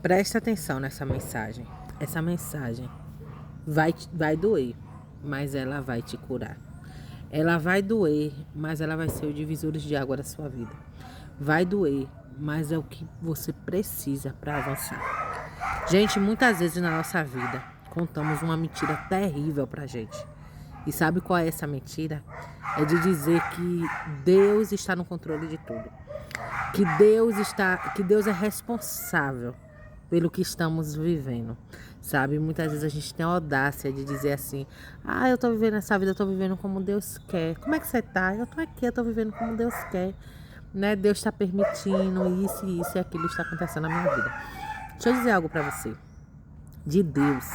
Presta atenção nessa mensagem. Essa mensagem vai doer, mas ela vai te curar. Ela vai doer, mas ela vai ser o divisor de água da sua vida. Vai doer, mas é o que você precisa para avançar. Gente, muitas vezes na nossa vida contamos uma mentira terrível pra gente. E sabe qual é essa mentira? É de dizer que Deus está no controle de tudo. Que Deus é responsável pelo que estamos vivendo, sabe? Muitas vezes a gente tem a audácia de dizer assim: ah, eu tô vivendo essa vida, eu tô vivendo como Deus quer. Como é que você tá? Eu tô aqui, eu tô vivendo como Deus quer, né? Deus está permitindo isso e aquilo está acontecendo na minha vida. Deixa eu dizer algo pra você. De Deus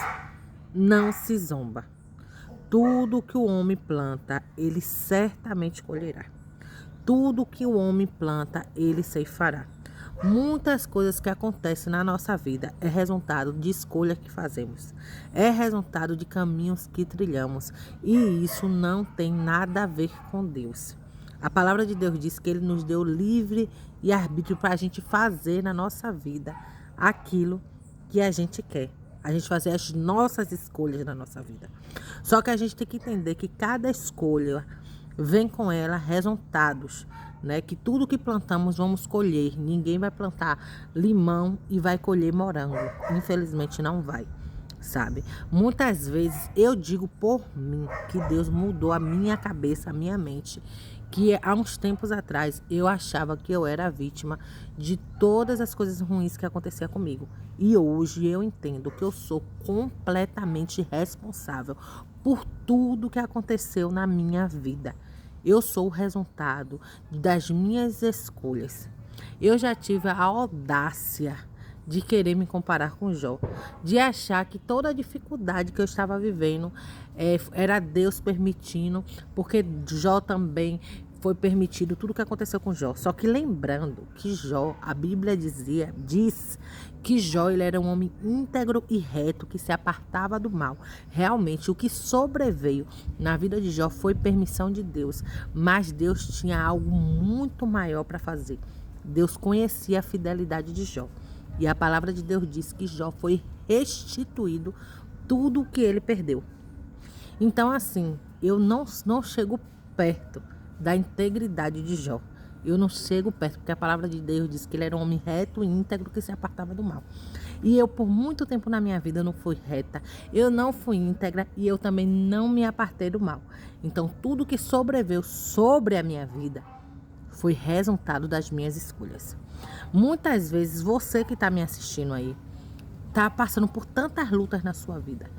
não se zomba. Tudo que o homem planta, ele certamente colherá. Tudo que o homem planta, ele ceifará. Muitas coisas que acontecem na nossa vida é resultado de escolhas que fazemos. É resultado de caminhos que trilhamos. E isso não tem nada a ver com Deus. A palavra de Deus diz que Ele nos deu livre e arbítrio para a gente fazer na nossa vida aquilo que a gente quer. A gente fazer as nossas escolhas na nossa vida. Só que a gente tem que entender que cada escolha vem com ela resultados, né? Que tudo que plantamos vamos colher. Ninguém vai plantar limão e vai colher morango. Infelizmente não vai, sabe? Muitas vezes eu digo por mim que Deus mudou a minha cabeça, a minha mente. Que há uns tempos atrás eu achava que eu era vítima de todas as coisas ruins que aconteciam comigo. E hoje eu entendo que eu sou completamente responsável por tudo que aconteceu na minha vida. Eu sou o resultado das minhas escolhas. Eu já tive a audácia de querer me comparar com Jó, de achar que toda a dificuldade que eu estava vivendo era Deus permitindo, porque Jó também foi permitido tudo o que aconteceu com Jó. Só que lembrando que Jó, a Bíblia diz que Jó ele era um homem íntegro e reto, que se apartava do mal. Realmente, o que sobreveio na vida de Jó foi permissão de Deus, mas Deus tinha algo muito maior para fazer. Deus conhecia a fidelidade de Jó. E a palavra de Deus diz que Jó foi restituído tudo o que ele perdeu. Então, assim, eu não chego perto da integridade de Jó. Eu não chego perto, porque a palavra de Deus diz que ele era um homem reto e íntegro que se apartava do mal. E eu, por muito tempo na minha vida, não fui reta, eu não fui íntegra e eu também não me apartei do mal. Então, tudo que sobreveio sobre a minha vida foi resultado das minhas escolhas. Muitas vezes você que está me assistindo aí está passando por tantas lutas na sua vida,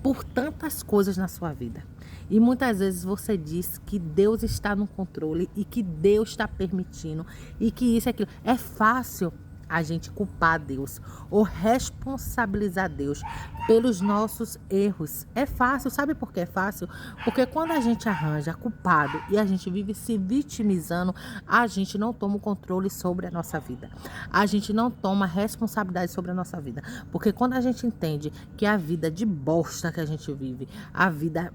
por tantas coisas na sua vida. E muitas vezes você diz que Deus está no controle e que Deus está permitindo e que isso e aquilo. É fácil a gente culpar Deus ou responsabilizar Deus pelos nossos erros. É fácil, sabe por que é fácil? Porque quando a gente arranja culpado e a gente vive se vitimizando, a gente não toma o controle sobre a nossa vida. A gente não toma responsabilidade sobre a nossa vida. Porque quando a gente entende que a vida de bosta que a gente vive, a vida,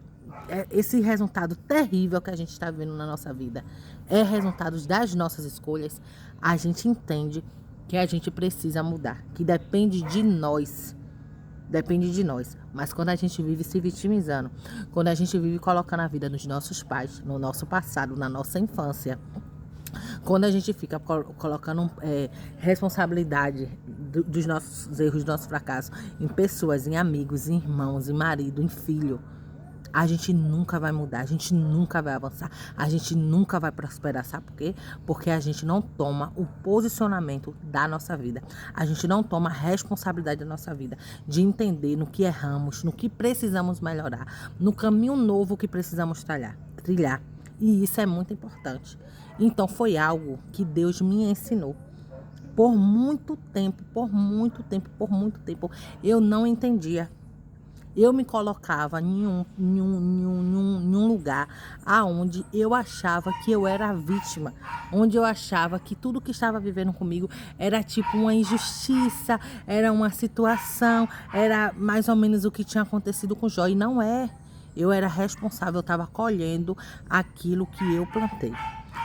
esse resultado terrível que a gente está vivendo na nossa vida, é resultado das nossas escolhas, a gente entende que a gente precisa mudar, que depende de nós. Depende de nós. Mas quando a gente vive se vitimizando, quando a gente vive colocando a vida nos nossos pais, no nosso passado, na nossa infância, quando a gente fica colocando responsabilidade dos nossos erros, dos nossos fracassos em pessoas, em amigos, em irmãos, em marido, em filho, a gente nunca vai mudar, a gente nunca vai avançar, a gente nunca vai prosperar. Sabe por quê? Porque a gente não toma o posicionamento da nossa vida. A gente não toma a responsabilidade da nossa vida, de entender no que erramos, no que precisamos melhorar, no caminho novo que precisamos trilhar. E isso é muito importante. Então foi algo que Deus me ensinou. Por muito tempo, eu não entendia. Eu me colocava em um lugar aonde eu achava que eu era a vítima, onde eu achava que tudo que estava vivendo comigo era tipo uma injustiça, era uma situação, era mais ou menos o que tinha acontecido com Jó. E não é. Eu era responsável, eu estava colhendo aquilo que eu plantei.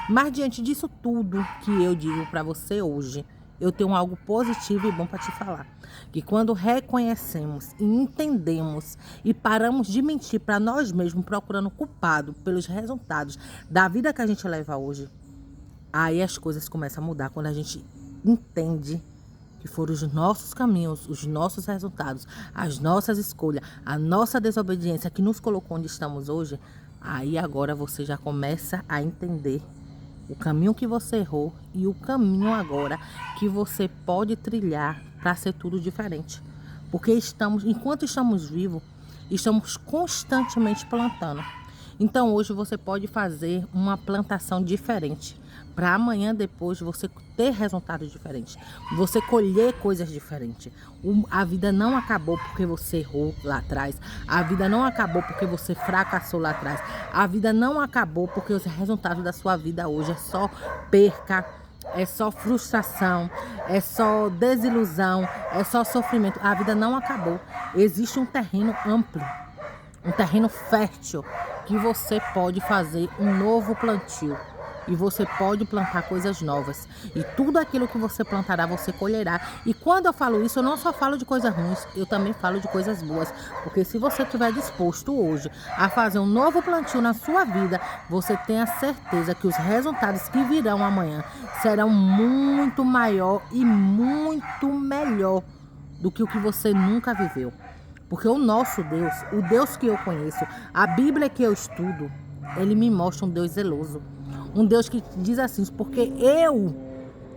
Mas diante disso tudo que eu digo para você hoje, eu tenho algo positivo e bom para te falar. Que quando reconhecemos e entendemos e paramos de mentir para nós mesmos, procurando culpado pelos resultados da vida que a gente leva hoje, aí as coisas começam a mudar. Quando a gente entende que foram os nossos caminhos, os nossos resultados, as nossas escolhas, a nossa desobediência que nos colocou onde estamos hoje, aí agora você já começa a entender o caminho que você errou e o caminho agora que você pode trilhar para ser tudo diferente. Porque enquanto estamos vivos, estamos constantemente plantando. Então hoje você pode fazer uma plantação diferente, para amanhã depois você ter resultados diferentes, você colher coisas diferentes. A vida não acabou porque você errou lá atrás, a vida não acabou porque você fracassou lá atrás, a vida não acabou porque os resultados da sua vida hoje é só perca, é só frustração, é só desilusão, é só sofrimento. A vida não acabou. Existe um terreno amplo, um terreno fértil, que você pode fazer um novo plantio. E você pode plantar coisas novas. E tudo aquilo que você plantará, você colherá. E quando eu falo isso, eu não só falo de coisas ruins, eu também falo de coisas boas. Porque se você estiver disposto hoje a fazer um novo plantio na sua vida, você tenha certeza que os resultados que virão amanhã serão muito maior e muito melhor do que o que você nunca viveu. Porque o nosso Deus, o Deus que eu conheço, a Bíblia que eu estudo, ele me mostra um Deus zeloso. Um Deus que diz assim, porque eu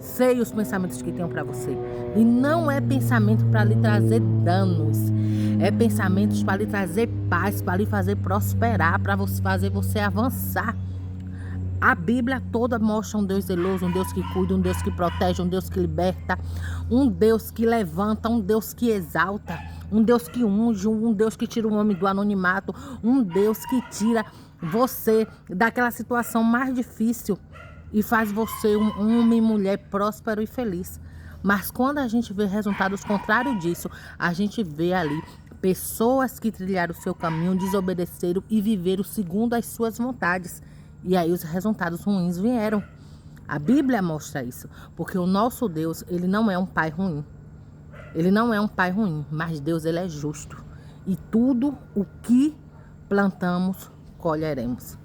sei os pensamentos que tenho para você. E não é pensamento para lhe trazer danos. É pensamentos para lhe trazer paz, para lhe fazer prosperar, para fazer você avançar. A Bíblia toda mostra um Deus zeloso, um Deus que cuida, um Deus que protege, um Deus que liberta, um Deus que levanta, um Deus que exalta, um Deus que unge, um Deus que tira o homem do anonimato, um Deus que tira você daquela situação mais difícil e faz você um homem e mulher próspero e feliz. Mas quando a gente vê resultados contrários disso, a gente vê ali pessoas que trilharam o seu caminho, desobedeceram e viveram segundo as suas vontades. E aí os resultados ruins vieram. A Bíblia mostra isso, porque o nosso Deus, ele não é um pai ruim. Ele não é um pai ruim, mas Deus, ele é justo. E tudo o que plantamos, colheremos.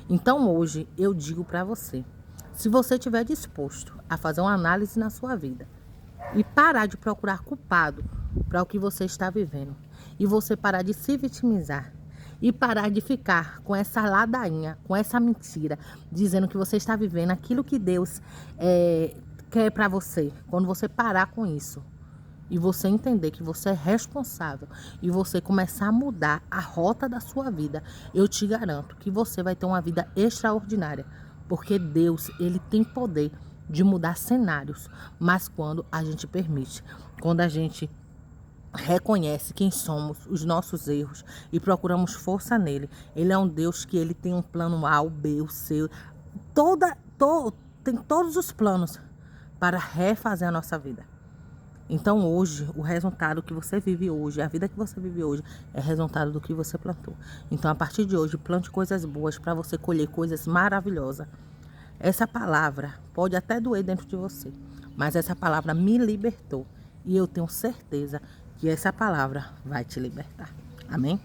Então hoje eu digo para você, se você estiver disposto a fazer uma análise na sua vida e parar de procurar culpado para o que você está vivendo, e você parar de se vitimizar, e parar de ficar com essa ladainha, com essa mentira, dizendo que você está vivendo aquilo que Deus quer para você. Quando você parar com isso e você entender que você é responsável e você começar a mudar a rota da sua vida, eu te garanto que você vai ter uma vida extraordinária. Porque Deus, ele tem poder de mudar cenários, mas quando a gente permite, quando a gente reconhece quem somos, os nossos erros e procuramos força nele. Ele é um Deus que ele tem um plano A, o B, o C, tem todos os planos para refazer a nossa vida. Então hoje, o resultado que você vive hoje, a vida que você vive hoje, é resultado do que você plantou. Então a partir de hoje, plante coisas boas para você colher coisas maravilhosas. Essa palavra pode até doer dentro de você, mas essa palavra me libertou. E eu tenho certeza que essa palavra vai te libertar. Amém?